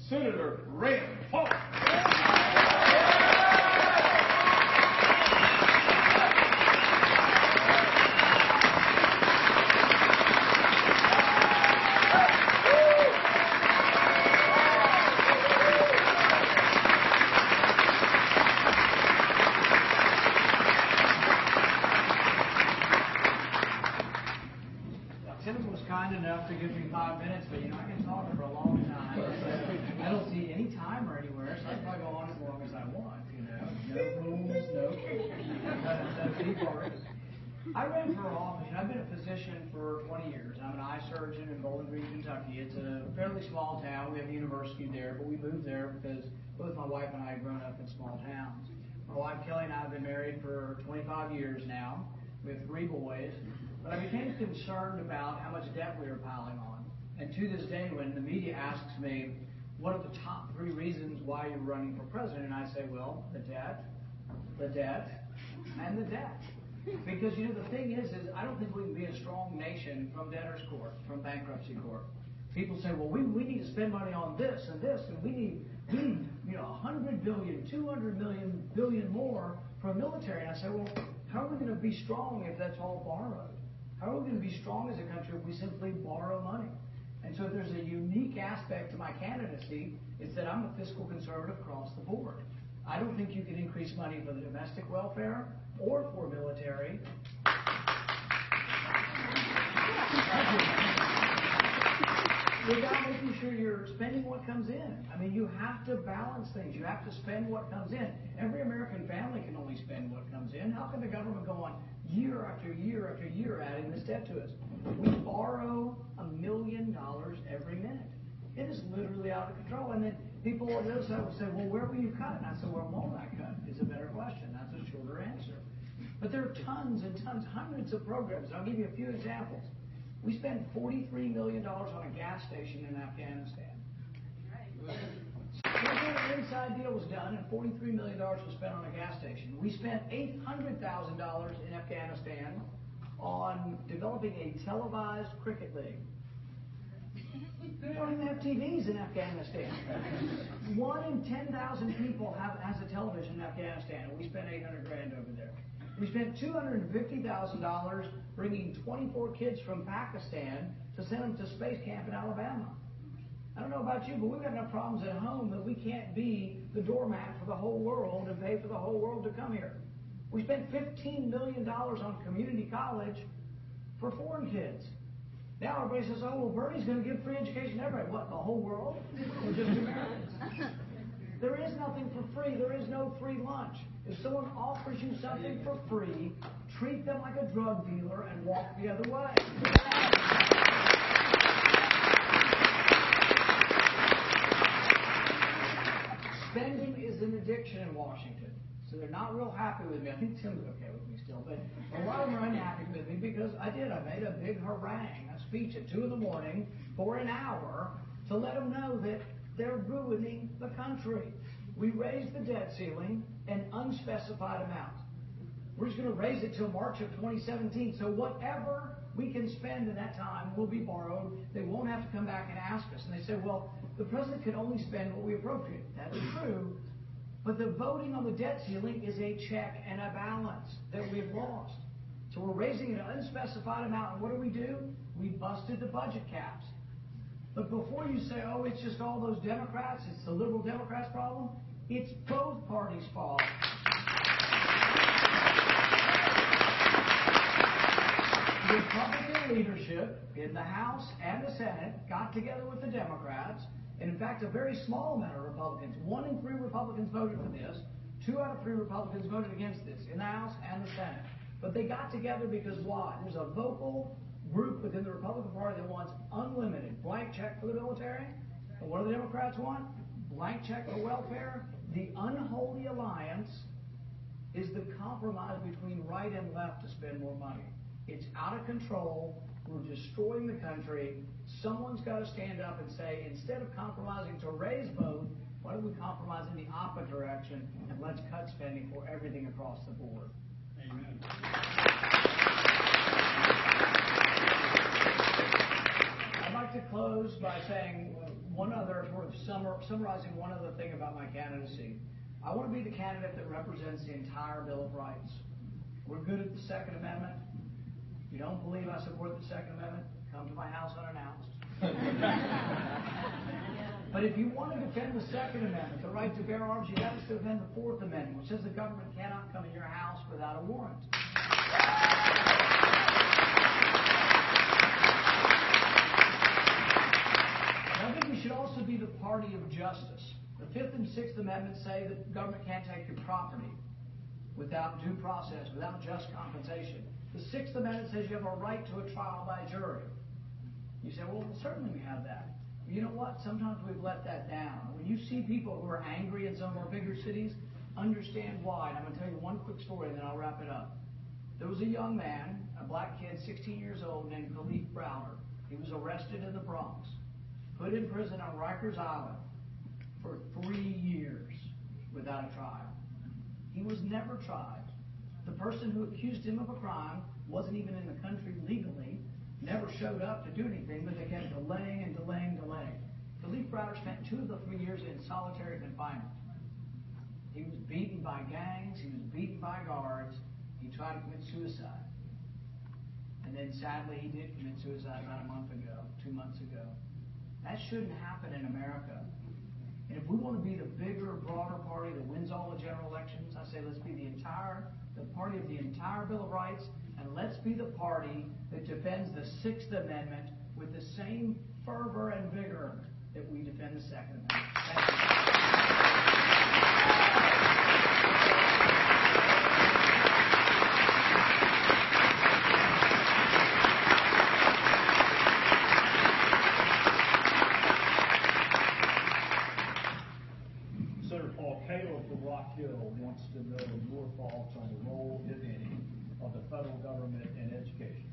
Senator Rand Paul. Enough to give me 5 minutes, but I can talk for a long time. I don't see any timer anywhere, so I can probably go on as long as I want. No rules, no people. I ran for office. I've been a physician for 20 years. I'm an eye surgeon in Bowling Green, Kentucky. It's a fairly small town. We have a university there, but we moved there because both my wife and I had grown up in small towns. My wife Kelly and I have been married for 25 years now. We have 3 boys. But I became concerned about how much debt we were piling on. And to this day, when the media asks me, what are the top 3 reasons why you're running for president? And I say, well, the debt, and the debt. Because, the thing is I don't think we can be a strong nation from debtor's court, from bankruptcy court. People say, well, we need to spend money on this, and we need $100 billion, $200 billion more for a military. And I say, well, how are we going to be strong if that's all borrowed? How are we going to be strong as a country if we simply borrow money? And so there's a unique aspect to my candidacy. It's that I'm a fiscal conservative across the board. I don't think you can increase money for the domestic welfare or for military. Without making sure you're spending what comes in. I mean, you have to balance things. You have to spend what comes in. Every American family can only spend what comes in. How can the government go on year after year after year adding this debt to us? We borrow $1 million every minute. It is literally out of control. And then people on the other side will say, well, where will you cut? And I said, where won't I cut? Is a better question. That's a shorter answer. But there are tons and tons, hundreds of programs. I'll give you a few examples. We spent $43 million on a gas station in Afghanistan. The inside deal was done, and $43 million was spent on a gas station. We spent $800,000 in Afghanistan on developing a televised cricket league. We don't even have TVs in Afghanistan. 1 in 10,000 people has a television in Afghanistan, and we spent $800,000 over there. We spent $250,000 bringing 24 kids from Pakistan to send them to space camp in Alabama. I don't know about you, but we've got enough problems at home that we can't be the doormat for the whole world and pay for the whole world to come here. We spent $15 million on community college for foreign kids. Now everybody says, oh, well, Bernie's going to give free education to everybody. What, the whole world? Or just Americans? There is nothing for free. There is no free lunch. If someone offers you something for free, treat them like a drug dealer and walk the other way. Spending is an addiction in Washington. So they're not real happy with me. I think Tim's okay with me still, but a lot of them are unhappy with me because I made a big harangue, a speech at 2 a.m. for an hour to let them know that they're ruining the country. We raised the debt ceiling an unspecified amount. We're just going to raise it till March of 2017. So whatever we can spend in that time will be borrowed. They won't have to come back and ask us. And they say, well, the president can only spend what we appropriate. That's true. But the voting on the debt ceiling is a check and a balance that we've lost. So we're raising an unspecified amount. And what do? We busted the budget caps. But before you say, oh, it's just all those Democrats, it's the liberal Democrats' problem, it's both parties' fault. The Republican leadership in the House and the Senate got together with the Democrats, and in fact, a very small amount of Republicans, 1 in 3 Republicans voted for this, 2 out of 3 Republicans voted against this in the House and the Senate. But they got together because why? There's a vocal group within the Republican Party that wants unlimited blank check for the military. And what do the Democrats want? Blank check for welfare. The unholy alliance is the compromise between right and left to spend more money. It's out of control. We're destroying the country. Someone's got to stand up and say, instead of compromising to raise both, why don't we compromise in the opposite direction and let's cut spending for everything across the board? Amen. I'd like to to close by saying summarizing one other thing about my candidacy. I want to be the candidate that represents the entire Bill of Rights. We're good at the Second Amendment. If you don't believe I support the Second Amendment, come to my house unannounced. But if you want to defend the Second Amendment, the right to bear arms, you have to defend the Fourth Amendment, which says the government cannot come in your house without a warrant. I think we should also be the party of justice. The Fifth and Sixth Amendments say that the government can't take your property without due process, without just compensation. The Sixth Amendment says you have a right to a trial by jury. You say, well, certainly we have that. You know what? Sometimes we've let that down. When you see people who are angry in some of our bigger cities, understand why. And I'm going to tell you one quick story, and then I'll wrap it up. There was a young man, a black kid, 16 years old, named Khalif Browder. He was arrested in the Bronx, put in prison on Rikers Island for 3 years without a trial. He was never tried. The person who accused him of a crime wasn't even in the country legally, never showed up to do anything, but they kept delaying and delaying. Khalif Browder spent 2 of the 3 years in solitary confinement. He was beaten by gangs, he was beaten by guards, he tried to commit suicide. And then sadly he did commit suicide about 2 months ago. That shouldn't happen in America. And if we want to be the bigger, broader party that wins all the general elections, I say let's be the party of the entire Bill of Rights, and let's be the party that defends the Sixth Amendment with the same fervor and vigor that we defend the Second Amendment. Thank you. Rock Hill wants to know your thoughts on the role, if any, of the federal government in education.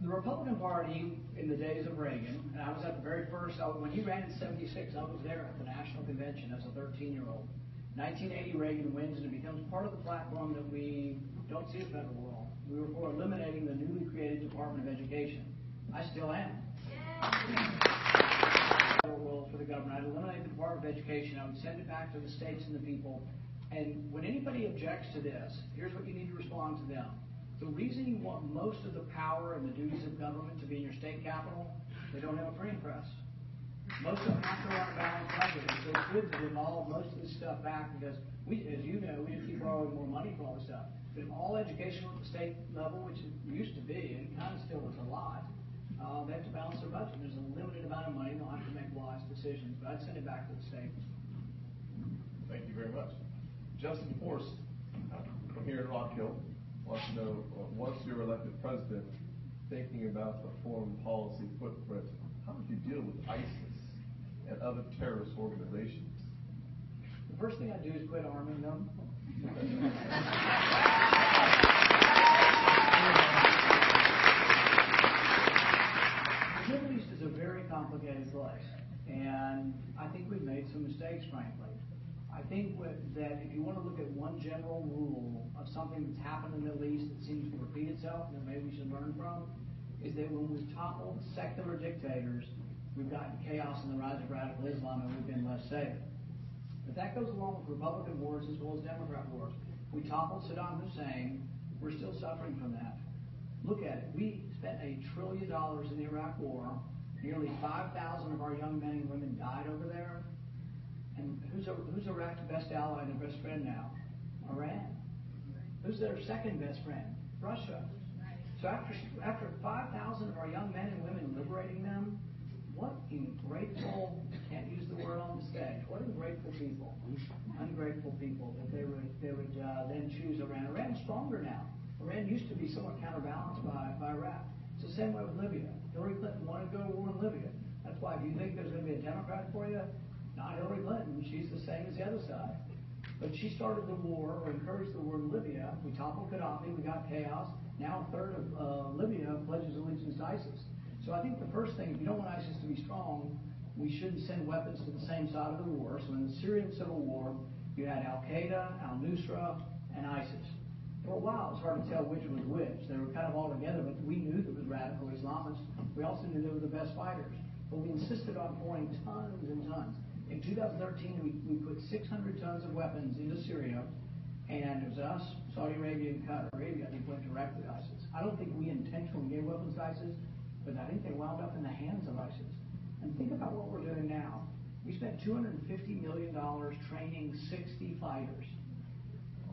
The Republican Party in the days of Reagan, and I was at the very first, when he ran in '76, I was there at the National Convention as a 13-year-old. 1980, Reagan wins, and it becomes part of the platform that we don't see a federal role. We were for eliminating the newly created Department of Education. I still am. Role for the government. I'd eliminate the Department of Education. I would send it back to the states and the people. And when anybody objects to this, here's what you need to respond to them. The reason you want most of the power and the duties of government to be in your state capital, they don't have a printing press. Most of them have to run a balanced budget. So it's good to devolve most of this stuff back because, as you know, we just keep borrowing more money for all this stuff. But if all education at the state level, which it used to be, and kind of still is a lot, they have to balance their budget. There's a limited amount of money. They'll have to make wise decisions. But I'd send it back to the states. Thank you very much. Justin Force, from here at Rock Hill, wants to know, once you're elected president, thinking about the foreign policy footprint, how would you deal with ISIS and other terrorist organizations? The first thing I do is quit arming them. The Middle East is a very complicated place, and I think we've made some mistakes, frankly. I think that if you want to look at one general rule of something that's happened in the Middle East that seems to repeat itself, that maybe we should learn from, is that when we've toppled secular dictators, we've gotten chaos and the rise of radical Islam, and we've been less safe. But that goes along with Republican wars as well as Democrat wars. We toppled Saddam Hussein. We're still suffering from that. Look at it. We spent $1 trillion in the Iraq War. Nearly 5,000 of our young men and women died over there. And who's Iraq's best ally and their best friend now? Iran. Who's their second best friend? Russia. So after 5,000 of our young men and women liberating them, what ungrateful, can't use the word on the stage, what ungrateful people that they would then choose Iran. Iran's stronger now. Iran used to be somewhat counterbalanced by Iraq. It's the same way with Libya. Hillary Clinton wanted to go to war in Libya. That's why if you think there's going to be a Democrat for you, not Hillary Clinton. She's the same as the other side. But she started the war, or encouraged the war in Libya. We toppled Gaddafi. We got chaos. Now a third of Libya pledges allegiance to ISIS. So I think the first thing, if you don't want ISIS to be strong, we shouldn't send weapons to the same side of the war. So in the Syrian civil war, you had Al-Qaeda, Al-Nusra, and ISIS. For a while, it was hard to tell which was which. They were kind of all together, but we knew there was radical Islamists. We also knew they were the best fighters. But we insisted on pouring tons and tons. In 2013, we put 600 tons of weapons into Syria, and it was us, Saudi Arabia, and Qatar. Arabia, I think, went directly to ISIS. I don't think we intentionally gave weapons to ISIS, but I think they wound up in the hands of ISIS. And think about what we're doing now. We spent $250 million training 60 fighters.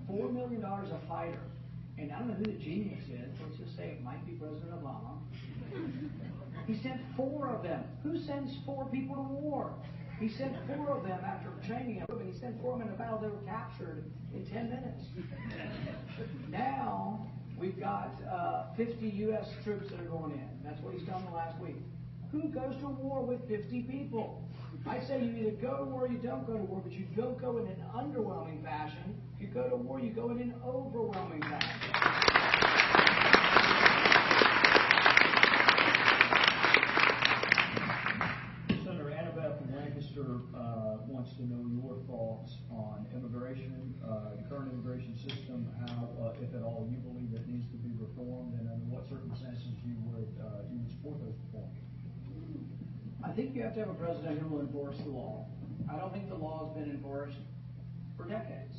$4 million a fighter. And I don't know who the genius is. Let's just say it might be President Obama. He sent 4 of them. Who sends 4 people to war? He sent 4 of them after training them, and he sent 4 of them in a battle. They were captured in 10 minutes. Now, we've got 50 U.S. troops that are going in. That's what he's done the last week. Who goes to war with 50 people? I say you either go to war or you don't go to war, but you don't go in an underwhelming fashion. If you go to war, you go in an overwhelming fashion. Wants to know your thoughts on immigration, the current immigration system, how, if at all, you believe it needs to be reformed, and under what circumstances you would support those reforms. I think you have to have a president who will enforce the law. I don't think the law has been enforced for decades.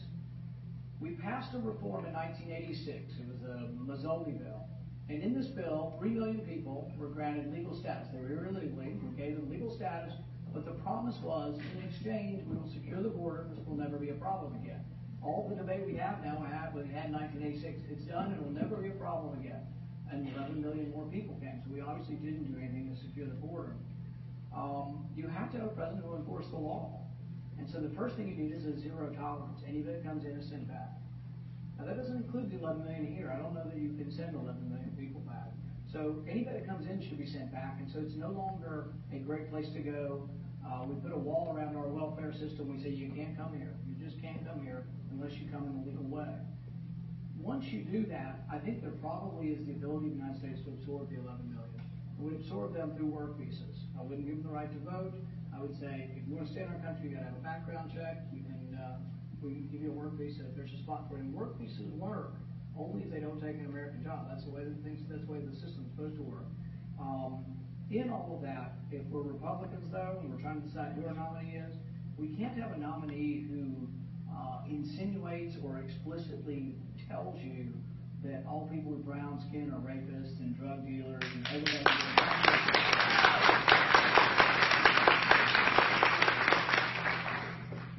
We passed a reform in 1986. It was the Mazzoli bill. And in this bill, 3 million people were granted legal status. They were here illegally. We gave them legal status. But the promise was, in exchange, we will secure the border. This will never be a problem again. All the debate we have now, we had in 1986, it's done and it will never be a problem again. And 11 million more people came. So we obviously didn't do anything to secure the border. You have to have a president who will enforce the law. And so the first thing you need is a zero tolerance. Anybody that comes in is sent back. Now that doesn't include the 11 million here. I don't know that you can send 11 million people back. So anybody that comes in should be sent back. And so it's no longer a great place to go. We put a wall around our welfare system. We say you can't come here. You just can't come here unless you come in a legal way. Once you do that, I think there probably is the ability of the United States to absorb the 11 million. We absorb them through work visas. I wouldn't give them the right to vote. I would say, if you want to stay in our country, you got to have a background check. We can give you a work visa if there's a spot for it. And work visas work only if they don't take an American job. That's the way that's the way the system's supposed to work. In all of that, if we're Republicans, though, and we're trying to decide who our nominee is, we can't have a nominee who insinuates or explicitly tells you that all people with brown skin are rapists and drug dealers and everybody.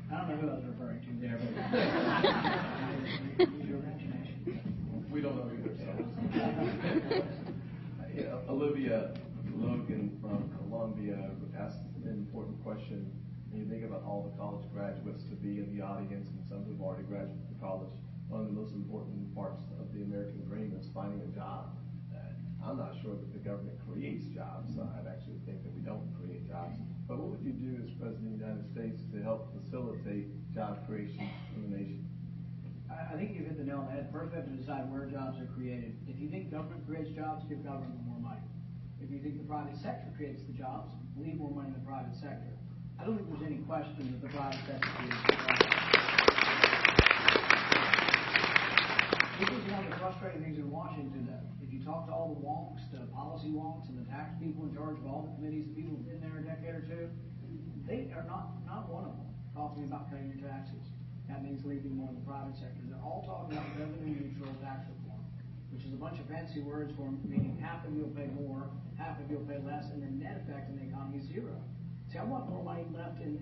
I don't know who I was referring to there, but use your imagination. We don't know either, so. Olivia Logan from Columbia asked an important question. When you think about all the college graduates to be in the audience and some who've already graduated from college, one of the most important parts of the American dream is finding a job. I'm not sure that the government creates jobs. I actually think that we don't create jobs. But what would you do as President of the United States to help facilitate job creation in the nation? I think you've hit the nail on the head. First, we have to decide where jobs are created. If you think government creates jobs, give government more money. If you think the private sector creates the jobs, leave more money in the private sector. I don't think there's any question that the private sector creates the jobs. This is one of the frustrating things in Washington. If you talk to all the wonks, the policy wonks, and the tax people in charge of all the committees, the people who've been there a decade or two, they are not one of them talking about cutting your taxes. That means leaving more in the private sector. They're all talking about revenue neutral tax reform, which is a bunch of fancy words for meaning half of you will pay more, half of you will pay less, and the net effect in the economy is zero. See, I want more money left in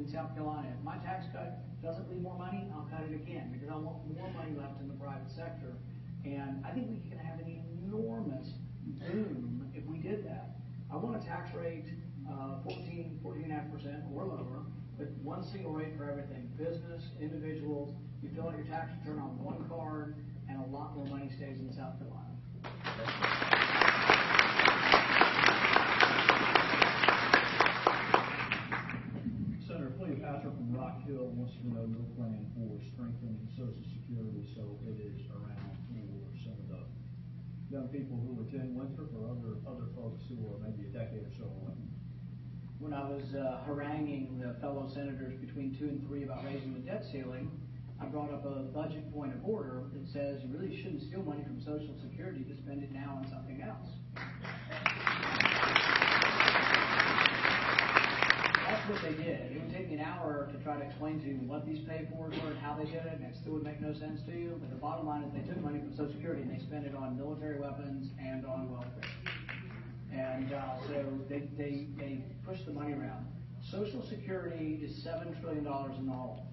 South Carolina. If my tax cut doesn't leave more money, I'll cut it again because I want more money left in the private sector. And I think we can have an enormous boom if we did that. I want a tax rate 14.5% or lower, but one single rate for everything. Business, individuals, you fill out your tax return on one card, and a lot more money stays in South Carolina. Senator Cleopatra from Rock Hill wants to know your plan for strengthening Social Security so it is around for some of the young people who attend Winthrop or other folks who are maybe a decade or so away. When I was haranguing the fellow senators between 2 and 3 about raising the debt ceiling, I brought up a budget point of order that says you really shouldn't steal money from Social Security to spend it now on something else. what they did. It would take me an hour to try to explain to you what these pay-fors were and how they did it, and it still would make no sense to you. But the bottom line is they took money from Social Security and they spent it on military weapons and on welfare. And so they pushed the money around. Social Security is $7 trillion in the hole.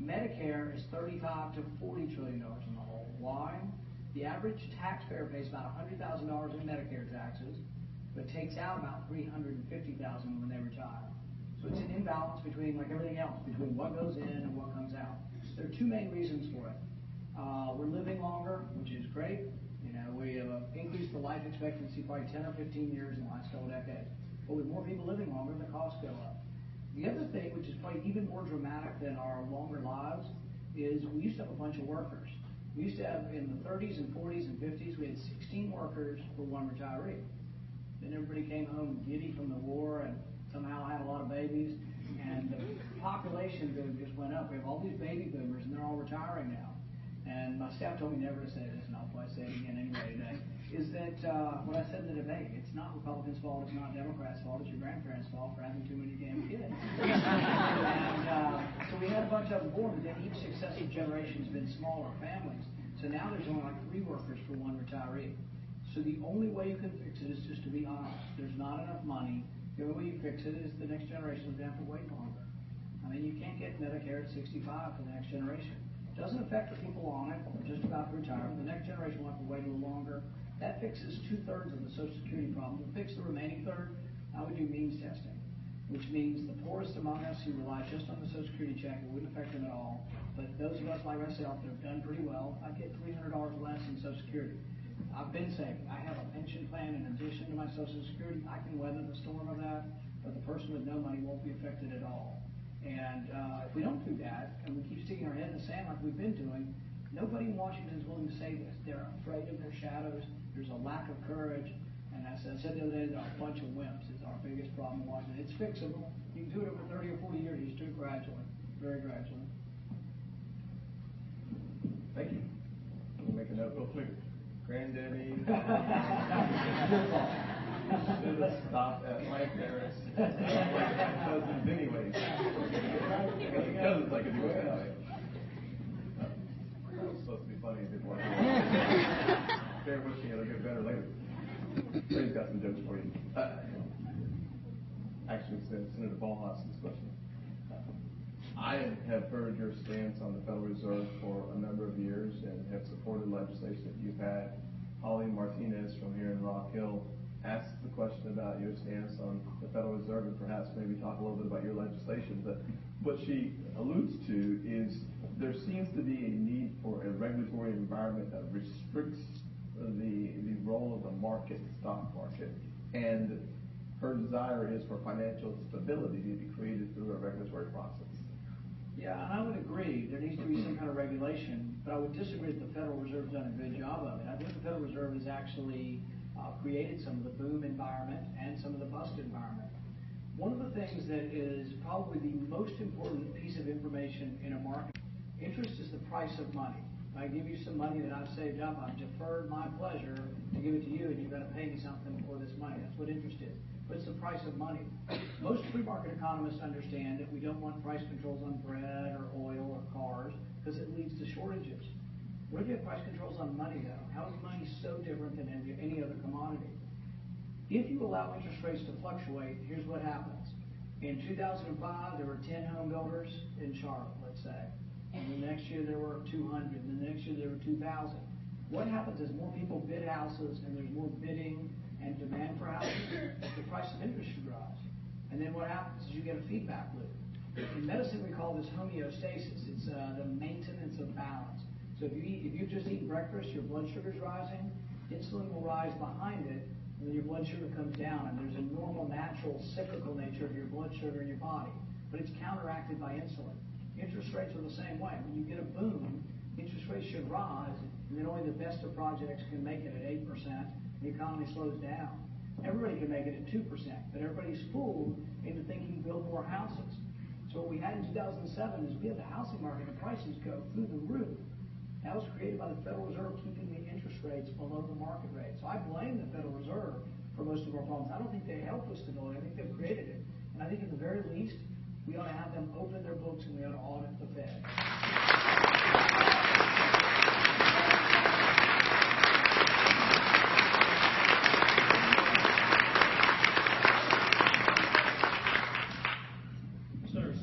Medicare is $35 to $40 trillion in the hole. Why? The average taxpayer pays about $100,000 in Medicare taxes, but takes out about $350,000 when they retire. So it's an imbalance between, like everything else, between what goes in and what comes out. There are two main reasons for it. We're living longer, which is great. You know, we have increased the life expectancy probably 10 or 15 years in the last couple decades. But with more people living longer, the costs go up. The other thing, which is probably even more dramatic than our longer lives, is we used to have a bunch of workers. We used to have, in the 30s and 40s and 50s, we had 16 workers for one retiree. Then everybody came home giddy from the war and somehow had a lot of babies. And the population boom just went up. We have all these baby boomers, and they're all retiring now. And my staff told me never to say this, and I'll probably say it again anyway today, is that what I said in the debate, it's not Republicans' fault, it's not Democrats' fault, it's your grandparents' fault for having too many damn kids. And so we had a bunch of them born, but then each successive generation has been smaller families. So now there's only like 3 workers for one retiree. So the only way you can fix it is just to be honest. There's not enough money. The only way you fix it is the next generation is going to have to wait longer. I mean, you can't get Medicare at 65 for the next generation. It doesn't affect the people on it. They're just about to retire. The next generation will have to wait a little longer. That fixes 2/3 of the Social Security problem. To fix the remaining third, I would do means testing, which means the poorest among us who rely just on the Social Security check, it wouldn't affect them at all. But those of us like myself that have done pretty well, I get $300 less in Social Security. I've been saving. I have a pension plan in addition to my Social Security. I can weather the storm of that, but the person with no money won't be affected at all. And if we don't do that, and we keep sticking our head in the sand like we've been doing, nobody in Washington is willing to say this. They're afraid of their shadows. There's a lack of courage. And as I said the other day, there are a bunch of wimps. It's our biggest problem in Washington. It's fixable. You can do it over 30 or 40 years. You just do it gradually, very gradually. Thank you. We'll make a note real quick. Granddaddy. Should have stopped at my parents. Cousins anyways. Cousins I could do it that way. That was supposed to be funny. It didn't work. Bear with me, it'll get better later. Trey's got some jokes for you. Actually, Senator Ballhaus's question. I have heard your stance on the Federal Reserve for a number of years and have supported legislation that you've had. Holly Martinez from here in Rock Hill asked the question about your stance on the Federal Reserve and perhaps maybe talk a little bit about your legislation. But what she alludes to is there seems to be a need for a regulatory environment that restricts the role of the market, the stock market. And her desire is for financial stability to be created through a regulatory process. Yeah, and I would agree. There needs to be some kind of regulation, but I would disagree that the Federal Reserve's done a good job of it. I think the Federal Reserve has actually created some of the boom environment and some of the bust environment. One of the things that is probably the most important piece of information in a market, interest is the price of money. If I give you some money that I've saved up, I've deferred my pleasure to give it to you, and you've got to pay me something for this money. That's what interest is. But it's the price of money. Most free market economists understand that we don't want price controls on bread or oil or cars because it leads to shortages. What if you have price controls on money, though? How is money so different than any other commodity? If you allow interest rates to fluctuate, here's what happens. In 2005, there were 10 home builders in Charlotte, let's say. And the next year there were 200, and the next year there were 2,000. What happens is more people bid houses, and there's more bidding and demand for houses, the price of interest should rise. And then what happens is you get a feedback loop. In medicine, we call this homeostasis. It's the maintenance of balance. So if you just eat breakfast, your blood sugar's rising, insulin will rise behind it, and then your blood sugar comes down, and there's a normal, natural, cyclical nature of your blood sugar in your body. But it's counteracted by insulin. Interest rates are the same way. When you get a boom, interest rates should rise, and then only the best of projects can make it at 8%. The economy slows down. Everybody can make it at 2%, but everybody's fooled into thinking build more houses. So what we had in 2007 is we had the housing market, the prices go through the roof. That was created by the Federal Reserve keeping the interest rates below the market rate. So I blame the Federal Reserve for most of our problems. I don't think they help with stability. I think they've created it. And I think at the very very least, we ought to have them open their books and we ought to audit the Fed.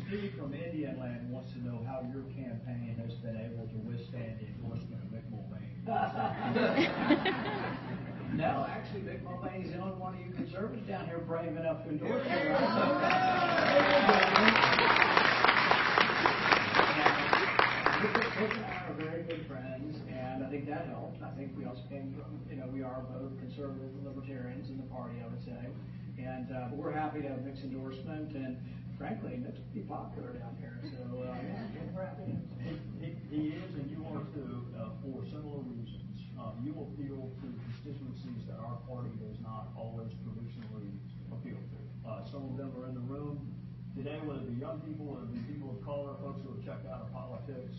Steve from Indian Land wants to know how your campaign has been able to withstand the endorsement of Mick Mulvaney. No, actually, Mick Mulvaney's the only one of you conservatives down here brave enough to endorse him. Mick and I are very good friends, and I think that helped. I think we also came from, we are both conservative and libertarians in the party, I would say. And but we're happy to have Mick's endorsement, and frankly, Mick's pretty popular down here. So, we're happy. He is, and you are too, for similar reasons. You appeal to constituencies that our party does not always traditionally appeal to. Some of them are in the room today, whether it be young people, whether it be people of color, folks who have checked out of politics.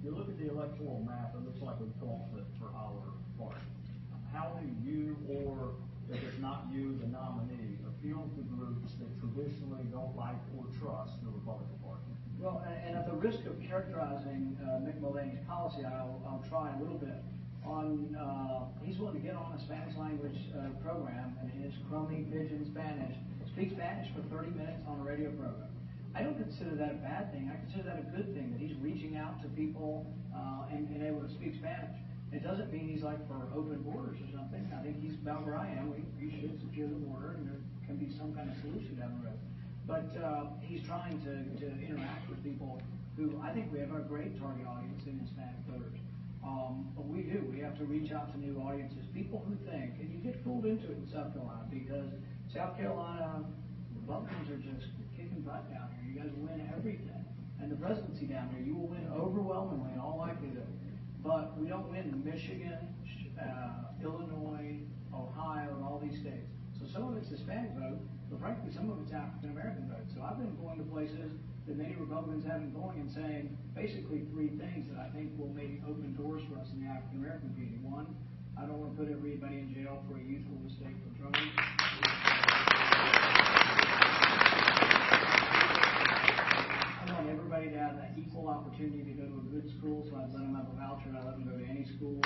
You look at the electoral map, it looks like a gauntlet for our party. How do you, or if it's not you, the nominee, appeal to groups that traditionally don't like or trust the Republican Party? Well, and at the risk of characterizing Mick Mulvaney's policy, I'll try a little bit. He's willing to get on a Spanish language program, and in his crummy pidgin Spanish, speak Spanish for 30 minutes on a radio program. I don't consider that a bad thing. I consider that a good thing, that he's reaching out to people and able to speak Spanish. It doesn't mean he's like for open borders or something. I think he's about where I am. We should secure the border, and there can be some kind of solution down the road. But he's trying to interact with people who I think we have a great target audience in Hispanic voters. But we do. We have to reach out to new audiences. People who think, and you get fooled into it in South Carolina, because South Carolina Republicans are just kicking butt down here. You guys win everything. And the presidency down here, you will win overwhelmingly in all likelihood. But we don't win Michigan, Illinois, Ohio, and all these states. So some of it's Hispanic vote, but frankly, some of it's African American vote. So I've been going to places that many Republicans haven't going and saying basically three things that I think will maybe open doors for us in the African American community. One, I don't want to put everybody in jail for a youthful mistake for drugs. I want everybody to have that equal opportunity to go to a good school, so I'd let them have a voucher and I let them go to any school.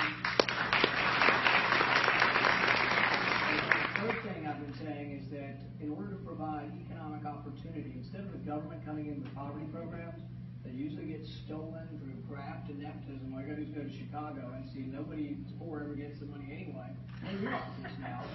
The third thing I've been saying is that in order to provide economic opportunity, instead of the government coming in with poverty programs that usually get stolen through graft and nepotism, all you got to do is go to Chicago and see nobody poor ever gets the money anyway. I realize this now.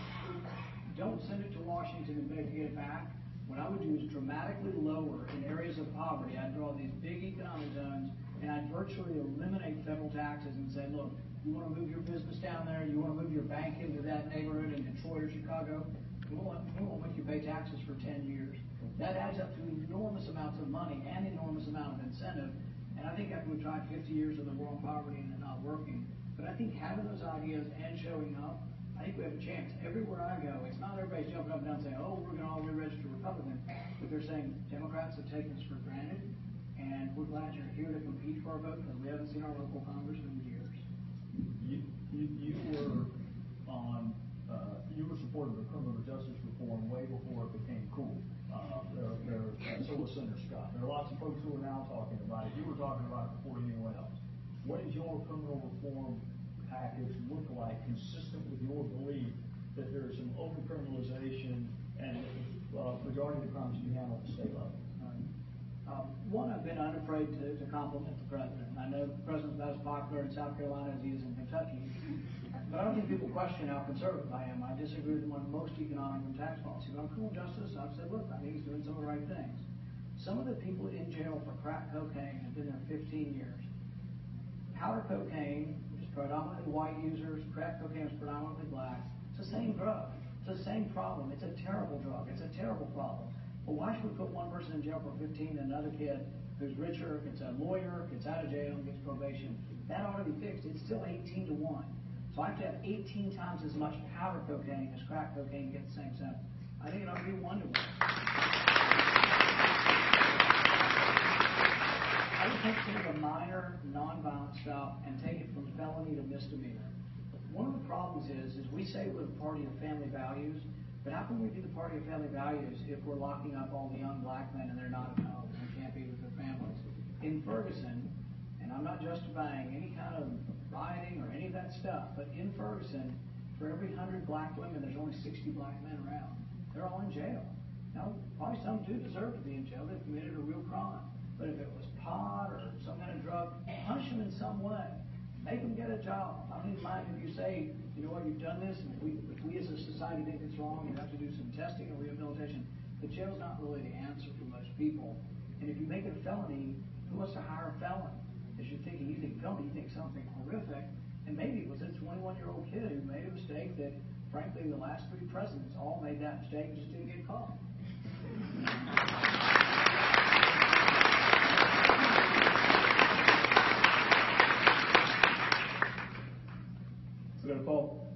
Don't send it to Washington and beg to get it back. What I would do is dramatically lower in areas of poverty. I'd draw these big economic zones and I'd virtually eliminate federal taxes and say, look, you want to move your business down there, you want to move your bank into that neighborhood in Detroit or Chicago, we won't make you pay taxes for 10 years. That adds up to enormous amounts of money and enormous amount of incentive. And I think after we've tried 50 years of the war on poverty and they're not working, but I think having those ideas and showing up, I think we have a chance. Everywhere I go, it's not everybody's jumping up and down saying, oh, we're going to all re-register Republican, but they're saying Democrats have taken us for granted, and we're glad you're here to compete for our vote because we haven't seen our local congressman in years. You were supportive of criminal justice reform way before it became cool. So was Senator Scott. There are lots of folks who are now talking about it. You were talking about it before anyone else. What does your criminal reform package look like, consistent with your belief that there is some over-criminalization and majority of the crimes to be handled at the state level? One, I've been unafraid to compliment the president. I know the president's not as popular in South Carolina as he is in Kentucky, but I don't think people question how conservative I am. I disagree with him on most economic and tax policy. But on criminal justice, I've said, look, I think he's doing some of the right things. Some of the people in jail for crack cocaine have been there 15 years. Powder cocaine, which is predominantly white users, crack cocaine is predominantly black. It's the same drug. It's the same problem. It's a terrible drug. It's a terrible problem. But why should we put one person in jail for 15 and another kid who's richer, gets a lawyer, gets out of jail, and gets probation? That ought to be fixed. It's still 18 to 1. So I have to have 18 times as much powder cocaine as crack cocaine to get the same sentence. I think it ought to be 1 to 1. I would take some of the minor, nonviolent stuff and take it from felony to misdemeanor. One of the problems is we say we're the party of family values, but how can we be the party of family values if we're locking up all the young black men and they're in Ferguson, and I'm not justifying any kind of rioting or any of that stuff, but in Ferguson, for every 100 black women, there's only 60 black men around. They're all in jail. Now, probably some do deserve to be in jail. They've committed a real crime. But if it was pot or some kind of drug, punish them in some way. Make them get a job. I don't even mind if you say, you know what, you've done this, and if we as a society think it's wrong, you have to do some testing or rehabilitation. But jail's not really the answer for most people. And if you make it a felony, who wants to hire a felon? As you're thinking, you think felony, you think something horrific. And maybe it was a 21-year-old kid who made a mistake that, frankly, the last 3 presidents all made that mistake and just didn't get caught. Senator Paul,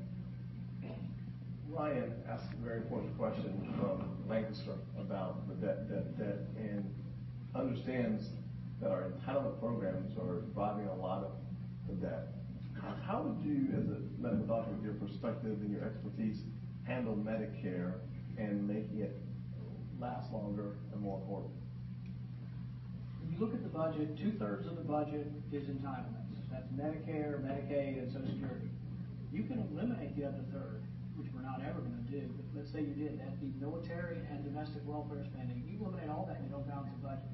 Ryan asked a very important question from Lancaster about the debt, and understands that our entitlement programs are driving a lot of the debt. How would you, as a medical doctor with your perspective and your expertise, handle Medicare and making it last longer and more affordable? When you look at the budget, 2/3 of the budget is entitlements. That's Medicare, Medicaid, and Social Security. You can eliminate the other third, which we're not ever going to do, but let's say you did. That'd be military and domestic welfare spending. You eliminate all that and you don't balance the budget.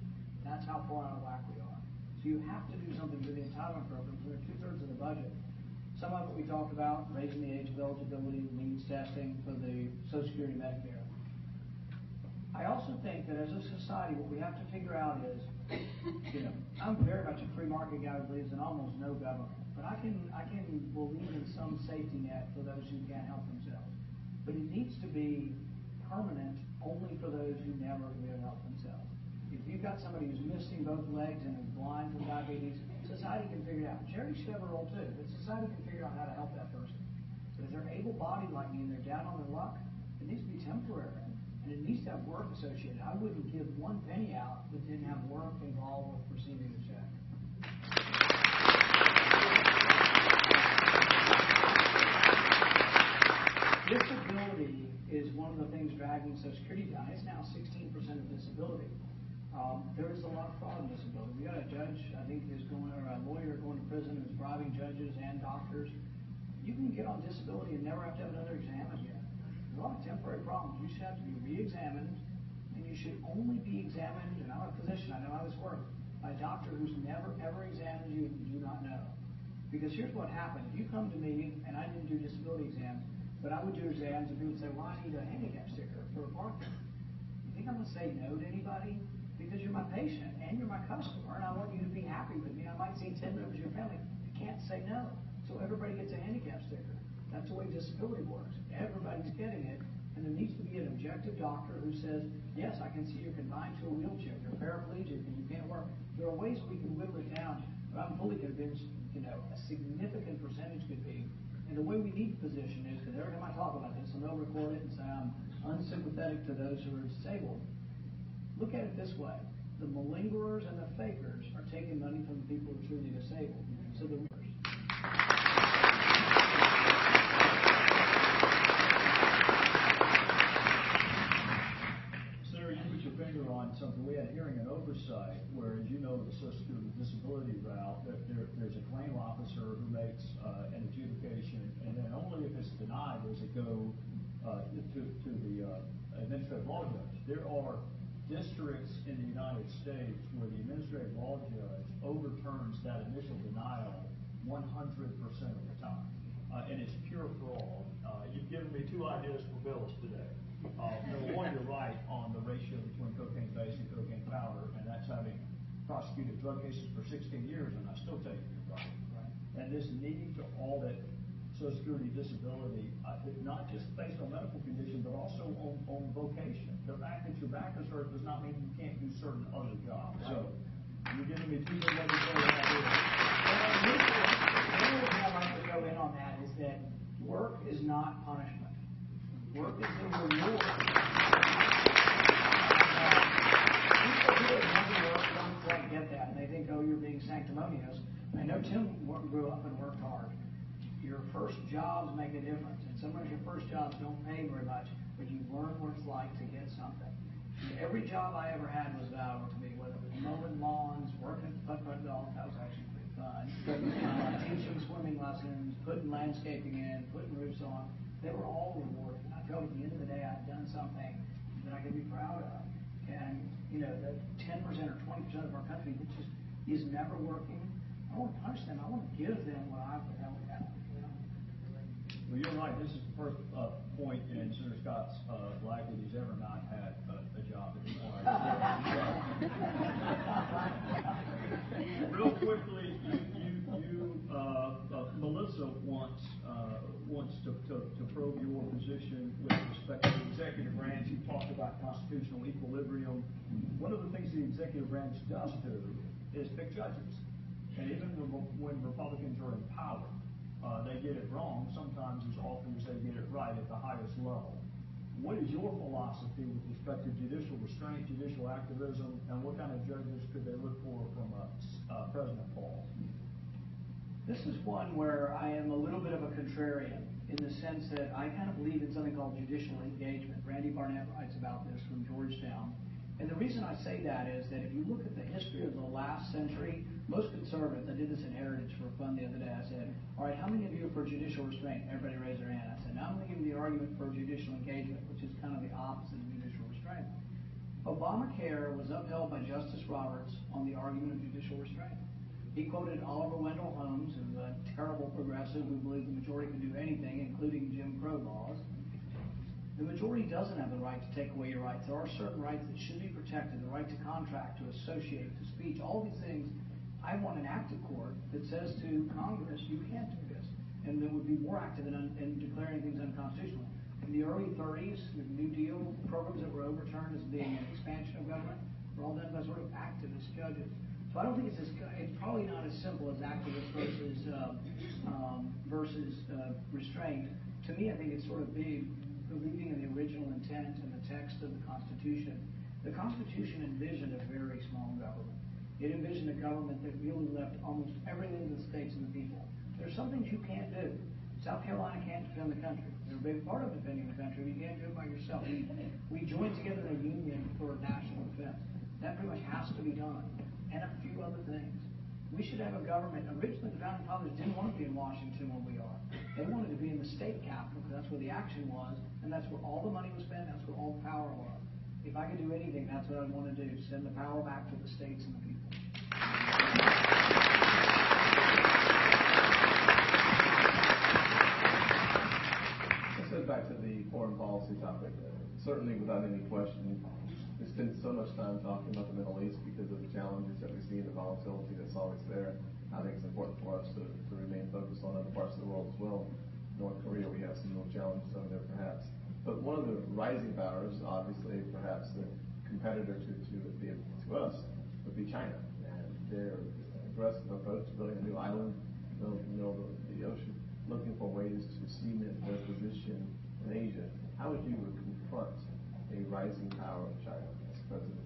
That's how far out of whack we are. So you have to do something with the entitlement programs. They're 2/3 of the budget. Some of it we talked about, raising the age of eligibility, means testing for the Social Security and Medicare. I also think that as a society, what we have to figure out is, I'm very much a free market guy who believes in almost no government, but I can believe in some safety net for those who can't help themselves. But it needs to be permanent only for those who never will help themselves. If you've got somebody who's missing both legs and is blind from diabetes, society can figure it out. Charity should have a role too, but society can figure out how to help that person. But if they're able-bodied like me and they're down on their luck, it needs to be temporary. And it needs to have work associated. I wouldn't give 1 penny out that didn't have work involved with receiving a check. Disability is one of the things dragging Social Security down. It's now 16% of disability. There is a lot of fraud in disability. We got a judge, I think, or a lawyer going to prison who's bribing judges and doctors. You can get on disability and never have to have another exam again. There's a lot of temporary problems. You should have to be re-examined, and you should only be examined, and I'm a physician, I know how this works, by a doctor who's never, ever examined you and you do not know. Because here's what happened. If you come to me, and I didn't do disability exams, but I would do exams, and people would say, well, I need a handicap sticker for a parking. You think I'm going to say no to anybody? Because you're my patient, and you're my customer, and I want you to be happy with me. I might see 10 members of your family. You can't say no. So everybody gets a handicap sticker. That's the way disability works. Everybody's getting it, and there needs to be an objective doctor who says, yes, I can see you're confined to a wheelchair, you're paraplegic, and you can't work. There are ways we can whittle it down, but I'm fully convinced, a significant percentage could be. And the way we need to position is, because every time I talk about this, and they'll record it and say I'm unsympathetic to those who are disabled. Look at it this way. The malingerers and the fakers are taking money from the people who are truly disabled. So the Senator, you put your finger on something. We had a hearing and oversight where, as you know, the Social Security disability route, there's a claim officer who makes an adjudication, and then only if it's denied does it go to the administrative law judge. There are districts in the United States where the administrative law judge overturns that initial denial 100% of the time. And it's pure fraud. You've given me 2 ideas for bills today. Number one, you're right on the ratio between cocaine base and cocaine powder, and that's having prosecuted drug cases for 16 years, and I still take it you're right. And this needing to audit Social Security disability, not just based on medical condition, but also on vocation. The fact that your back is hurt does not mean you can't do certain other jobs. So you're giving me 2 good legislative ideas. One thing I'd like to go in on that is that work is not punishment. Work is a reward. People who have never worked don't quite get that, and they think, oh, you're being sanctimonious. I know Tim grew up and worked hard. Your first jobs make a difference, and sometimes your first jobs don't pay very much, but you learn what it's like to get something. And every job I ever had was valuable to me, whether it was mowing lawns, working at putt-putt golf. That was actually pretty fun. Teaching swimming lessons, putting landscaping in, putting roofs on. They were all rewarding. I felt at the end of the day I'd done something that I could be proud of. And, you know, the 10% or 20% of our country that just is never working, I don't want to punish them. I want to give them what I have. You know? Well, you're right. This is the first point in Senator Scott's life that he's ever not had a job that requires. Real quickly, Melissa wants to probe your position with respect to the executive branch. You talked about constitutional equilibrium. One of the things the executive branch does do is pick judges. And even when Republicans are in power, they get it wrong sometimes as often as they get it right at the highest level. What is your philosophy with respect to judicial restraint, judicial activism, and what kind of judges could they look for from President Paul? This is one where I am a little bit of a contrarian in the sense that I kind of believe in something called judicial engagement. Randy Barnett writes about this from Georgetown. And the reason I say that is that if you look at the history of the last century, most conservatives, I did this in Heritage for fun the other day, I said, all right, how many of you are for judicial restraint? Everybody raised their hand. I said, now I'm going to give you the argument for judicial engagement, which is kind of the opposite of judicial restraint. Obamacare was upheld by Justice Roberts on the argument of judicial restraint. He quoted Oliver Wendell Holmes, who's a terrible progressive who believed the majority could do anything, including Jim Crow laws. The majority doesn't have the right to take away your rights. There are certain rights that should be protected, the right to contract, to associate, to speech, all these things. I want an active court that says to Congress, you can't do this, and that would be more active in declaring things unconstitutional. In the early 30s, the New Deal programs that were overturned as being an expansion of government were all done by sort of activist judges. So I don't think it's probably not as simple as activist versus restraint. To me, I think it's sort of believing in the original intent and the text of the Constitution. The Constitution envisioned a very small government. It envisioned a government that really left almost everything to the states and the people. There's some things you can't do. South Carolina can't defend the country. They're a big part of defending the country. You can't do it by yourself. We joined together in a union for national defense. That pretty much has to be done. And a few other things. We should have a government. Originally, the Founding Fathers didn't want to be in Washington where we are. They wanted to be in the state capital because that's where the action was, and that's where all the money was spent, that's where all the power was. If I could do anything, that's what I'd want to do, send the power back to the states and the people. Let's go back to the foreign policy topic. Certainly, without any question, we spend so much time talking about the Middle East because of the challenges that we see and the volatility that's always there. I think it's important for us to remain focused on other parts of the world as well. North Korea, we have some real challenges over there perhaps. But one of the rising powers, obviously, perhaps the competitor to us, would be China. And their aggressive approach to building a new island in the middle of the ocean, looking for ways to cement their position in Asia. How would you confront a rising power of China as president?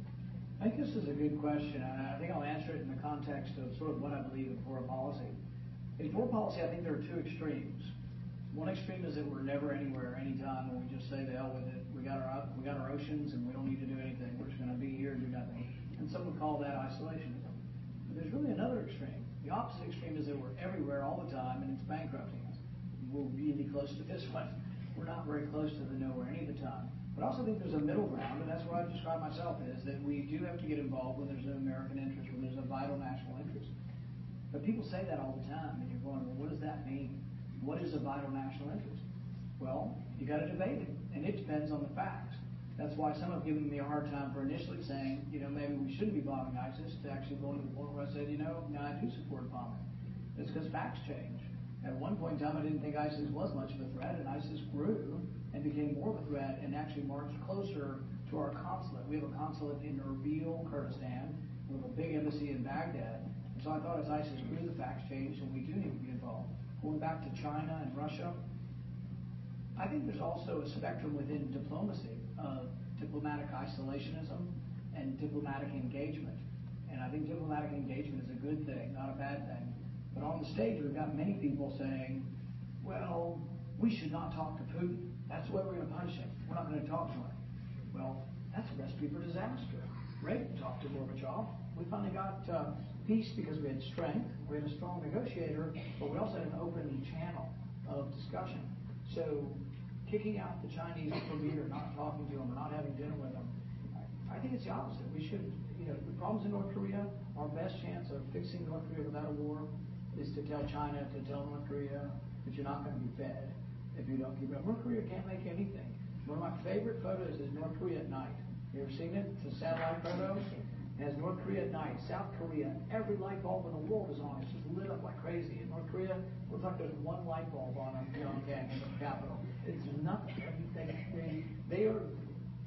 I think this is a good question, and I think I'll answer it in the context of sort of what I believe in foreign policy. In foreign policy, I think there are two extremes. One extreme is that we're never anywhere, anytime, and we just say the hell with it. We got our oceans, and we don't need to do anything. We're just going to be here and do nothing. And some would call that isolationism. But there's really another extreme. The opposite extreme is that we're everywhere all the time, and it's bankrupting us. We're really close to this one. We're not very close to the nowhere any of the time. But I also think there's a middle ground, and that's what I describe myself as, that we do have to get involved when there's an American interest, when there's a vital national interest. But people say that all the time, and you're going, well, what does that mean? What is a vital national interest? Well, you got to debate it, and it depends on the facts. That's why some have given me a hard time for initially saying, maybe we shouldn't be bombing ISIS, to actually going to the point where I said, now I do support bombing. It's because facts change. At one point in time, I didn't think ISIS was much of a threat, and ISIS grew and became more of a threat and actually marched closer to our consulate. We have a consulate in Erbil, Kurdistan. We have a big embassy in Baghdad. And so I thought as ISIS grew, the facts changed, and we do need to be involved. Going back to China and Russia, I think there's also a spectrum within diplomacy of diplomatic isolationism and diplomatic engagement. And I think diplomatic engagement is a good thing, not a bad thing. But on the stage, we've got many people saying, well, we should not talk to Putin. That's the way we're going to punish him. We're not going to talk to him. Well, that's a recipe for disaster. Reagan talked to Gorbachev. We finally got peace because we had strength, we had a strong negotiator, but we also had an open channel of discussion. So kicking out the Chinese for me or not talking to them or not having dinner with them, I think it's the opposite. We should, the problems in North Korea, our best chance of fixing North Korea without a war is to tell China, to tell North Korea that you're not going to be fed if you don't keep it up. North Korea can't make anything. One of my favorite photos is North Korea at night. You ever seen it? It's a satellite photo. It has North Korea at night. South Korea, every light bulb in the world is on. It's just lit up like crazy. In North Korea, it looks like there's one light bulb on Pyongyang in the capital. It's nothing. They are.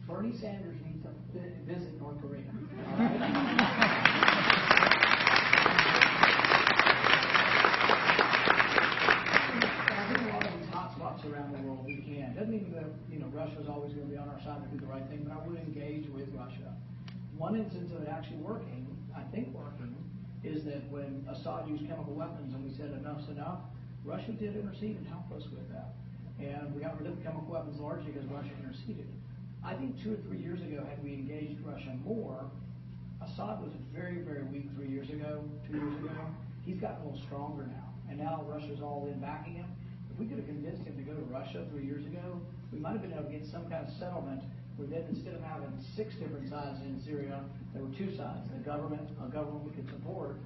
Bernie Sanders needs to visit North Korea. All right? I think a lot of these hot spots around the world we can. Doesn't mean that Russia's always going to be on our side to do the right thing, but I would engage with Russia. One instance of it actually working, I think working, is that when Assad used chemical weapons and we said enough's enough, Russia did intercede and help us with that. And we got rid of chemical weapons largely because Russia interceded. I think 2 or 3 years ago, had we engaged Russia more, Assad was very, very weak 3 years ago, 2 years ago. He's gotten a little stronger now. And now Russia's all in backing him. If we could have convinced him to go to Russia 3 years ago, we might have been able to get some kind of settlement where then instead of having 6 different sides in Syria, there were 2 sides, a government we could support,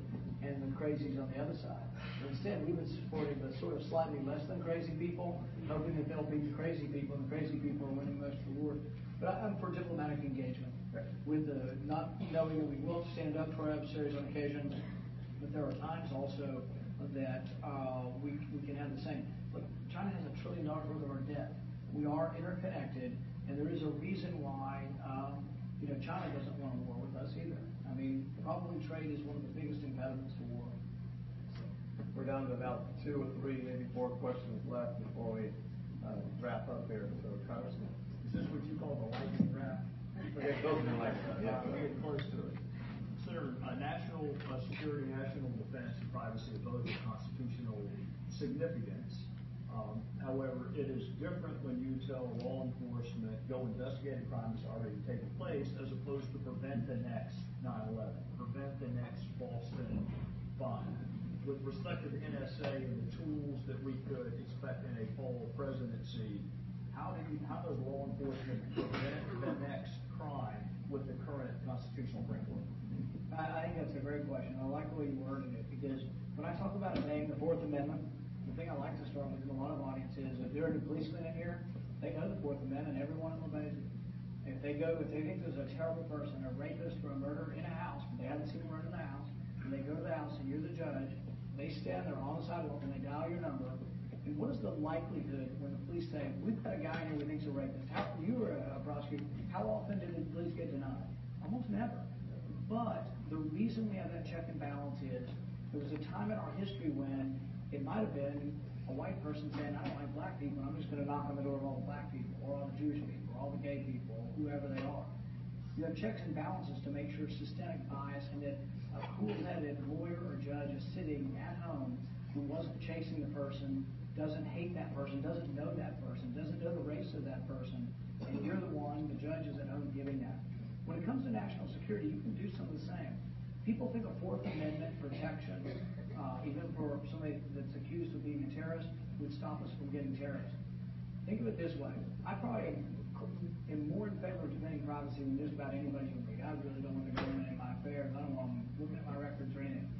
and the crazies on the other side. But instead, we've been supporting the sort of slightly less than crazy people, hoping that they'll beat the crazy people, and the crazy people are winning most of the war. But I'm for diplomatic engagement, with the not knowing that we will stand up for adversaries on occasion, but there are times also that we can have the same. Look, China has $1 trillion worth of our debt. We are interconnected, and there is a reason why China doesn't want a war with us either. I mean, probably trade is one of the biggest impediments to war. We're down to about 2 or 3, maybe 4 questions left before we wrap up here. So, Congressman. Is this what you call the lightning round? Okay, close to like that. Yeah. We're getting close to it. Consider national security, national defense, and privacy of both constitutional significance. However, it is different when you tell law enforcement, go investigate a crime that's already taken place, as opposed to prevent the next 9/11, prevent the next Boston bomb. With respect to the NSA and the tools that we could expect in a fall presidency, how does law enforcement prevent the next crime with the current constitutional framework? I think that's a great question. I like the way you worded it, because when I talk about a name, the Fourth Amendment, the thing I like to start with in a lot of audiences is if there are any policemen in here, they know the Fourth Amendment, every one of them obeys it. If they think there's a terrible person, a rapist or a murderer in a house, but they haven't seen him run in the house, and they go to the house and you're the judge, they stand there on the sidewalk and they dial your number. And what is the likelihood when the police say, we've got a guy here we think's a rapist? You were a prosecutor. How often did the police get denied? Almost never. But the reason we have that check and balance is there was a time in our history when it might have been a white person saying, I don't like black people, and I'm just going to knock on the door of all the black people, or all the Jewish people, or all the gay people, or whoever they are. You have checks and balances to make sure systemic bias and that a cool-headed lawyer or judge is sitting at home who wasn't chasing the person, doesn't hate that person, doesn't know that person, doesn't know the race of that person, and you're the one, the judge is at home giving that. When it comes to national security, you can do some of the same. People think a Fourth Amendment protection, even for somebody that's accused of being a terrorist, would stop us from getting terrorists. Think of it this way. I probably am more in favor of defending privacy than just about anybody in me. I really don't want to go in my affairs. I don't want them looking at my records or anything.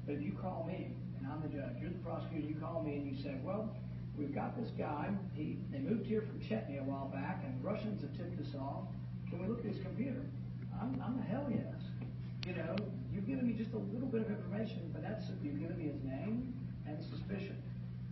But if you call me, and I'm the judge, you're the prosecutor, you call me and you say, well, we've got this guy, they moved here from Chechnya a while back, and the Russians have tipped us off. Can we look at his computer? I'm a hell yes. You've given me just a little bit of information, but you've given me his name and suspicion.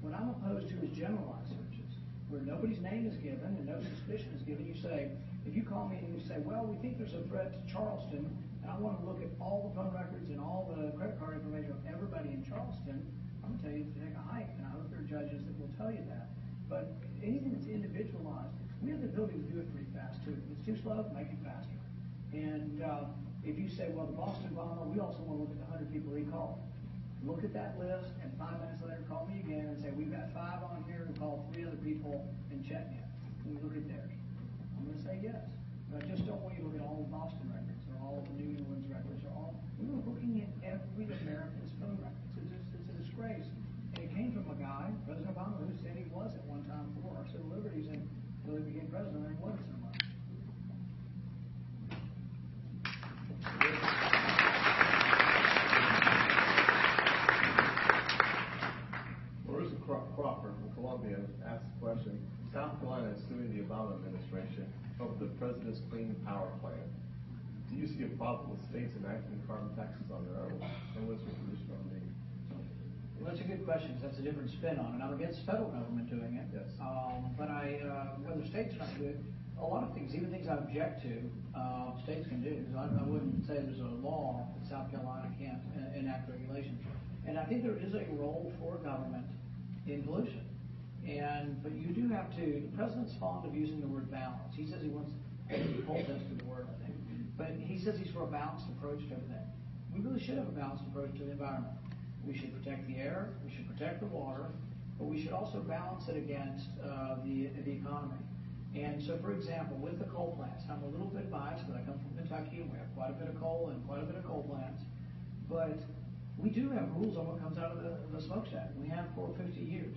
When I'm opposed to his generalized searches, where nobody's name is given and no suspicion is given, you say, if you call me and you say, well, we think there's a threat to Charleston, and I want to look at all the phone records and all the credit card information of everybody in Charleston, I'm going to tell you to take a hike, and I hope there are judges that will tell you that. But anything that's individualized, we have the ability to do it pretty fast, too. If it's too slow, make it faster. And if you say, well, the Boston bomber, we also want to look at the 100 people he called. Look at that list, and 5 minutes later, call me again and say, we've got 5 on here who called 3 other people in Chechnya. Can we look at theirs? I'm going to say yes. But I just don't want you to look at all the Boston records or all the New Orleans records or all. We were looking at every American's phone records. It's a disgrace. And it came from a guy, President Obama, who said he was at one time for our civil liberties until he became president and wasn't so much. Marissa Crawford from Columbia asked the question, South Carolina is suing the Obama administration over the President's Clean Power Plan. Do you see a problem with states enacting carbon taxes on their own? And what's your position on the? Well, that's a good question, because that's a different spin on it. I'm against the federal government doing it. Yes. But whether states try to do it, a lot of things, even things I object to, states can do. So I wouldn't say there's a law that South Carolina can't enact regulations. And I think there is a role for government in pollution. But you do have to, the president's fond of using the word balance. He says he wants, Paul tested the word, I think. But he says he's for a balanced approach to everything. We really should have a balanced approach to the environment. We should protect the air, we should protect the water, but we should also balance it against the economy. And so, for example, with the coal plants, I'm a little bit biased, but I come from Kentucky, and we have quite a bit of coal and quite a bit of coal plants. But we do have rules on what comes out of the smokestack. We have for 50 years.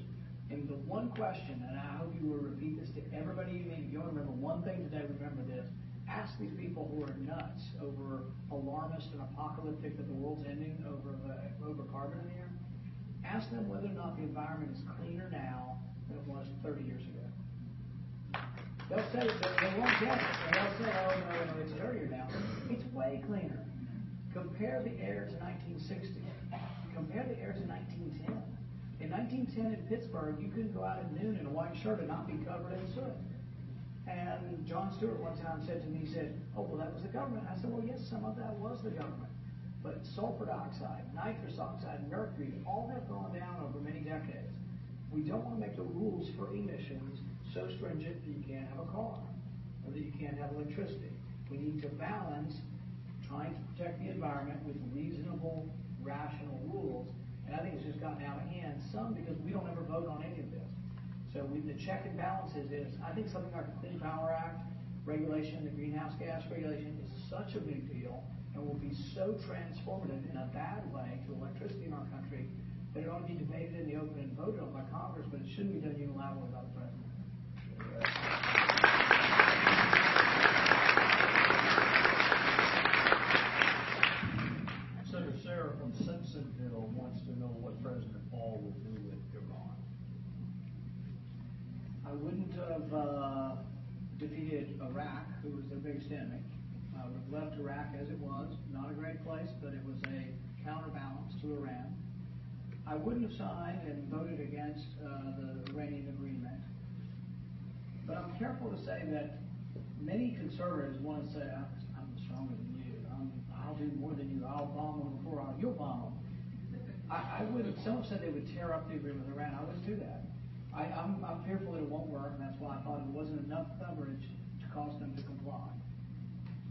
And the one question, and I hope you will repeat this to everybody you meet, if you want to remember one thing today, remember this. Ask these people who are nuts over alarmist and apocalyptic that the world's ending over carbon in the air. Ask them whether or not the environment is cleaner now than it was 30 years ago. They'll say they won't get it. And they'll say, oh no, it's dirtier now. It's way cleaner. Compare the air to 1960. Compare the air to 1910. In 1910 in Pittsburgh, you couldn't go out at noon in a white shirt and not be covered in soot. And John Stewart one time said to me, he said, oh, well, that was the government. I said, well, yes, some of that was the government. But sulfur dioxide, nitrous oxide, mercury, all have gone down over many decades. We don't want to make the rules for emissions so stringent that you can't have a car or that you can't have electricity. We need to balance trying to protect the environment with reasonable, rational rules. And I think it's just gotten out of hand, some because we don't ever vote on any of this. So the check and balances is, I think something like the Clean Power Act regulation, the greenhouse gas regulation is such a big deal and will be so transformative in a bad way to electricity in our country that it ought to be debated in the open and voted on by Congress, but it shouldn't be done unilaterally by the President. Senator Sarah from Simpsonville wants to know what President Paul will do with Iran. I wouldn't have defeated Iraq, who was their biggest enemy. I would have left Iraq as it was, not a great place, but it was a counterbalance to Iran. I wouldn't have signed and voted against the Iranian agreement. But I'm careful to say that many conservatives want to say, I'm stronger than you. I'll do more than you. I'll bomb them before you'll bomb them. I wouldn't. Some have said they would tear up the agreement with Iran. I wouldn't do that. I'm fearful that it won't work, and that's why I thought it wasn't enough coverage to cause them to comply.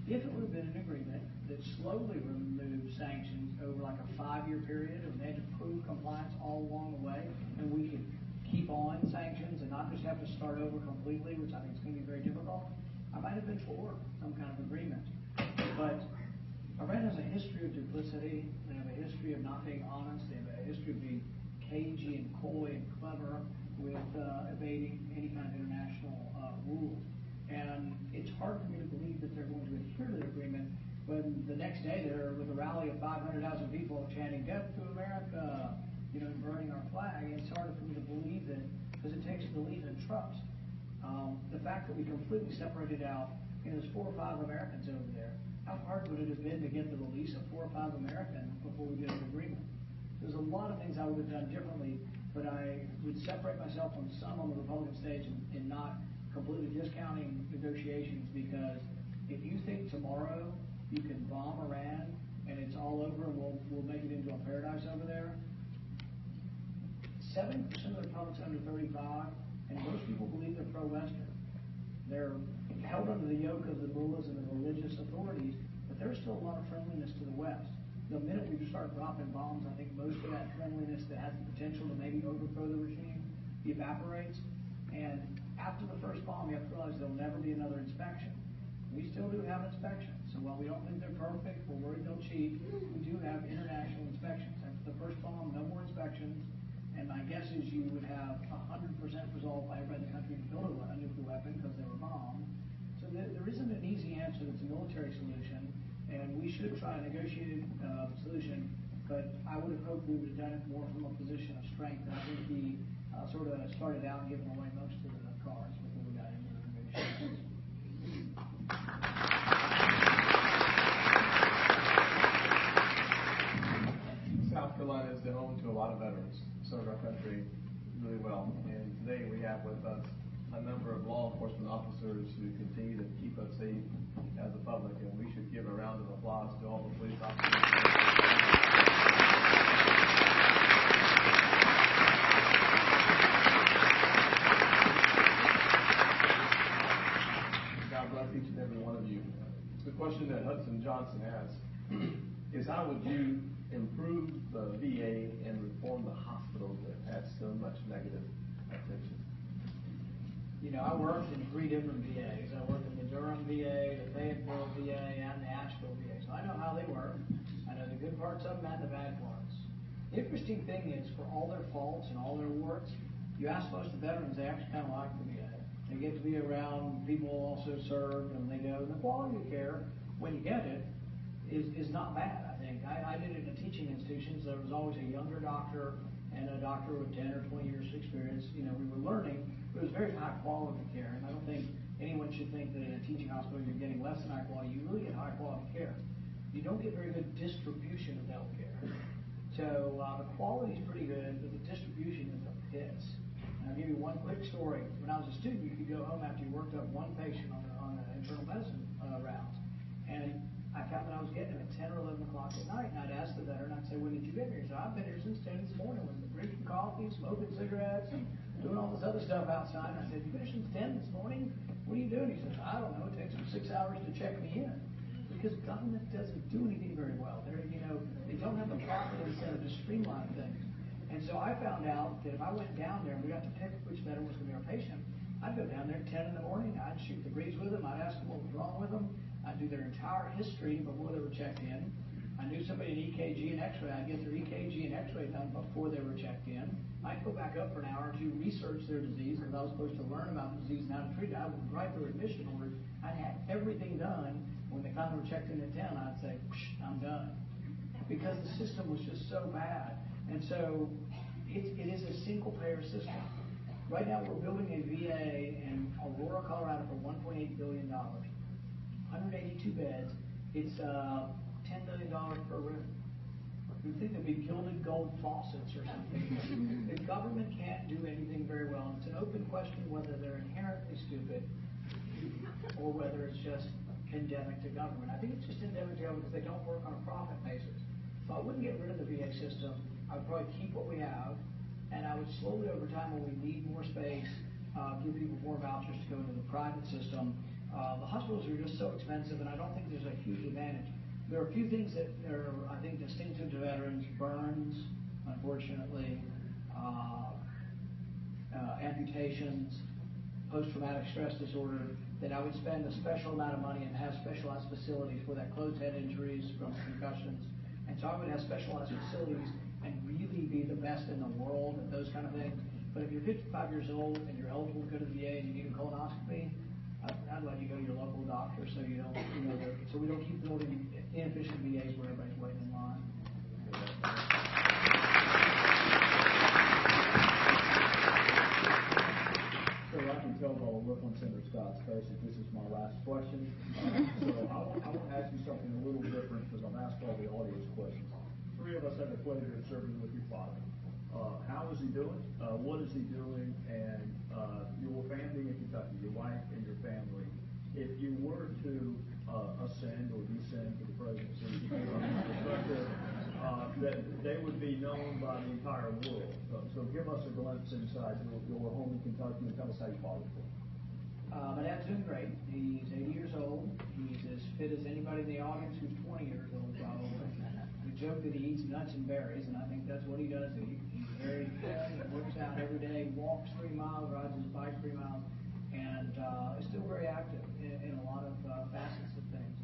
If it would have been an agreement that slowly removed sanctions over like a 5-year period, and they had to prove compliance all along the way, and we could keep on sanctions and not just have to start over completely, which I think is going to be very difficult, I might have been for some kind of agreement. But Iran has a history of duplicity. They have a history of not being honest. They have a history of being cagey and coy and clever with evading any kind of international rules. And it's hard for me to believe that they're going to adhere to the agreement when the next day they're with a rally of 500,000 people chanting "Death to America," and burning our flag. And it's harder for me to believe that because it takes belief and trust. The fact that we completely separated out, there's 4 or 5 Americans over there. How hard would it have been to get the release of 4 or 5 Americans before we get an agreement? There's a lot of things I would have done differently, but I would separate myself from some on the Republican stage and not completely discounting negotiations, because if you think tomorrow you can bomb Iran and it's all over and we'll make it into a paradise over there, 70% of the Republicans under 35, and most people believe they're pro-Western. They're held under the yoke of the mullahs and the religious authorities, but there's still a lot of friendliness to the West. The minute we start dropping bombs, I think most of that friendliness that has the potential to maybe overthrow the regime evaporates. And after the first bomb, you have to realize there'll never be another inspection. we still do have inspections. So while we don't think they're perfect, we're worried they'll cheat, we do have international inspections. After the first bomb, no more inspections. And my guess is you would have 100% resolve by everybody in the country to build a nuclear weapon because they were bombed. So there isn't an easy answer that's a military solution, and we should try a negotiated solution, but I would have hoped we would have done it more from a position of strength. And I think he sort of started out giving away most of the cards before we got into the negotiations. South Carolina is the home to a lot of veterans, served our country really well. And today we have with us a number of law enforcement officers who continue to keep us safe as a public, and we should give a round of applause to all the police officers. God bless each and every one of you. The question that Hudson Johnson asked is, how would you improve the VA and reform the hospital that has so much negative attention? You know, I worked in 3 different VAs. I worked in the Durham VA, the Fayetteville VA, and the Asheville VA. So I know how they work. I know the good parts of them and the bad parts. The interesting thing is, for all their faults and all their warts, you ask most of the veterans, they actually kind of like the VA. They get to be around people also served, and they know the quality of care, when you get it, is not bad, I think. I did it in a teaching institution, so there was always a younger doctor and a doctor with 10 or 20 years of experience. You know, we were learning, but it was very high quality care, and I don't think anyone should think that in a teaching hospital you're getting less than high quality. You really get high quality care. You don't get very good distribution of health care. So the quality is pretty good, but the distribution is a piss. And I'll give you one quick story. When I was a student, you could go home after you worked up one patient on the internal medicine rounds, and I found that I was getting them at 10 or 11 o'clock at night, and I'd ask the veteran, I'd say, when did you get here? He said, I've been here since 10 this morning. We've been drinking coffee, smoking cigarettes, and doing all this other stuff outside. And I said, you finished since 10 this morning? What are you doing? He says, I don't know. It takes them 6 hours to check me in. Because government doesn't do anything very well. They don't have the profit incentive to streamline things. And so I found out that if I went down there and we got to pick which veteran was going to be our patient, I'd go down there at 10 in the morning. I'd shoot the breeze with them. I'd ask them what was wrong with them. I'd do their entire history before they were checked in. I knew somebody had EKG and X-ray. I'd get their EKG and X-ray done before they were checked in. I'd go back up for an hour or two, research their disease, because I was supposed to learn about the disease and how to treat it. I would write their admission orders. I'd have everything done. When they finally were checked in at 10, I'd say, I'm done. Because the system was just so bad. And so it is a single-payer system. Right now we're building a VA in Aurora, Colorado for $1.8 billion. 182 beds. It's $10 million per room. You'd think there'd be gilded gold faucets or something. The government can't do anything very well. It's an open question whether they're inherently stupid or whether it's just endemic to government. I think it's just endemic to government because they don't work on a profit basis. So I wouldn't get rid of the VA system. I would probably keep what we have, and I would slowly over time, when we need more space, give people more vouchers to go into the private system. The hospitals are just so expensive, and I don't think there's a huge advantage. There are a few things that are, I think, distinctive to veterans: burns, unfortunately, amputations, post-traumatic stress disorder, that I would spend a special amount of money and have specialized facilities for that closed head injuries from concussions. And so I would have specialized facilities and really be the best in the world at those kind of things. But if you're 55 years old and you're eligible to go to the VA and you need a colonoscopy, I'd let you go to your local doctor so you don't, so we don't keep building inefficient VAs where everybody's waiting in line. So I can tell by the look on Senator Scott's face that this is my last question. So I want to ask you something a little different because I've asked all the audience questions. 3 of us had the pleasure of serving with your father. How is he doing? What is he doing? And your family in Kentucky, your wife and your family, if you were to ascend or descend to the presidency, that they would be known by the entire world. So give us a glimpse inside your home in Kentucky and tell us how your father's doing. My dad's doing great. He's 80 years old. He's as fit as anybody in the audience who's 20 years old, probably. We joke that he eats nuts and berries, and I think that's what he does eat. He's very fit. He works out every day, walks 3 miles, rides his bike 3 miles. and is still very active in a lot of facets of things.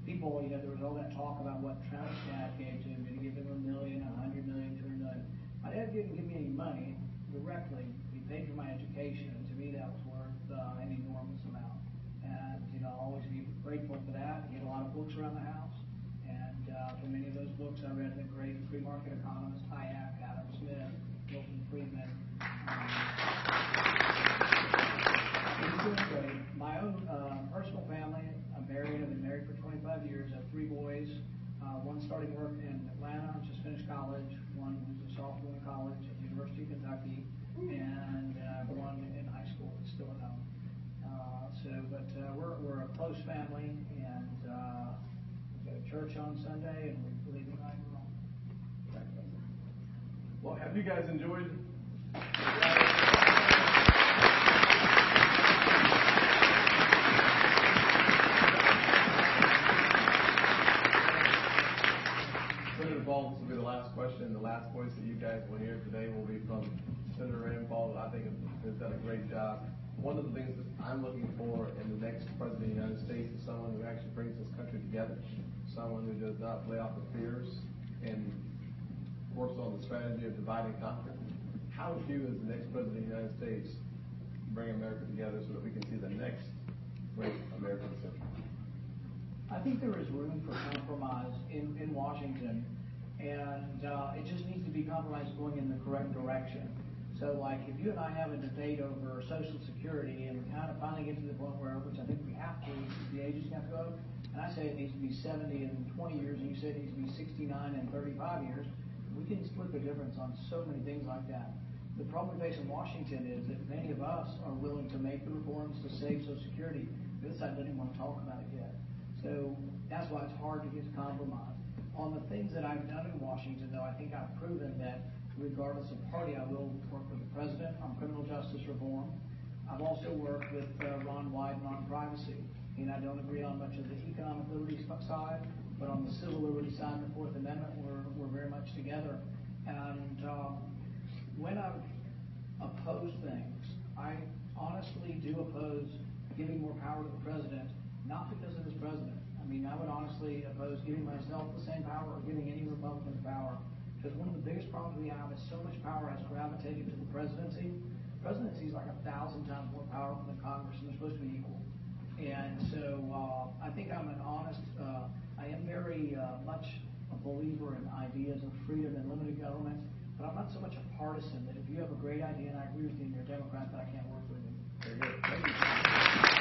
People, there was all that talk about what Trump's dad gave to him. Did he give him $1 million, $100 million, $200 million? My dad didn't give me any money directly. He paid for my education, and to me that was worth an enormous amount. And I'll always be grateful for that. He had a lot of books around the house, and for many of those books I read the great free market economists, Hayek, Adam Smith, Milton Friedman. My own personal family, I'm married. I've been married for 25 years. I have 3 boys. One starting work in Atlanta, just finished college. One who's a sophomore in college at the University of Kentucky, and one in high school that's still at home. But we're a close family, and we go to church on Sunday, and we believe in right and wrong. Well, have you guys enjoyed? Senator Paul, this will be the last question. The last voice that you guys will hear today will be from Senator Rand Paul. I think has done a great job. One of the things that I'm looking for in the next president of the United States is someone who actually brings this country together, someone who does not play off the fears and works on the strategy of divide and conquer. How would you, as the next president of the United States, bring America together so that we can see the next great American century? I think there is room for compromise in Washington, and it just needs to be compromised going in the correct direction. So, like, if you and I have a debate over Social Security, and we kind of finally get to the point where, which I think we have to, the ages have to go up, and I say it needs to be 70 in 20 years, and you say it needs to be 69 in 35 years, we can split the difference on so many things like that. The problem we face in Washington is that many of us are willing to make the reforms to save Social Security. The other side doesn't even want to talk about it yet. So that's why it's hard to get to compromise. On the things that I've done in Washington, though, I think I've proven that regardless of party, I will work with the president on criminal justice reform. I've also worked with Ron Wyden on privacy. And I don't agree on much of the economic liberties side, but on the civil liberties side and the Fourth Amendment, we're very much together. And when I've opposed things, I honestly do oppose giving more power to the president, not because of his president. I mean, I would honestly oppose giving myself the same power or giving any Republican power. Because one of the biggest problems we have is so much power has gravitated to the presidency. The presidency is like 1,000 times more powerful than Congress, and they're supposed to be equal. And so I think I'm an honest, I am very much a believer in ideas of freedom and limited government, but I'm not so much a partisan that if you have a great idea and I agree with you and you're a Democrat, that I can't work with you. Very good. Thank you.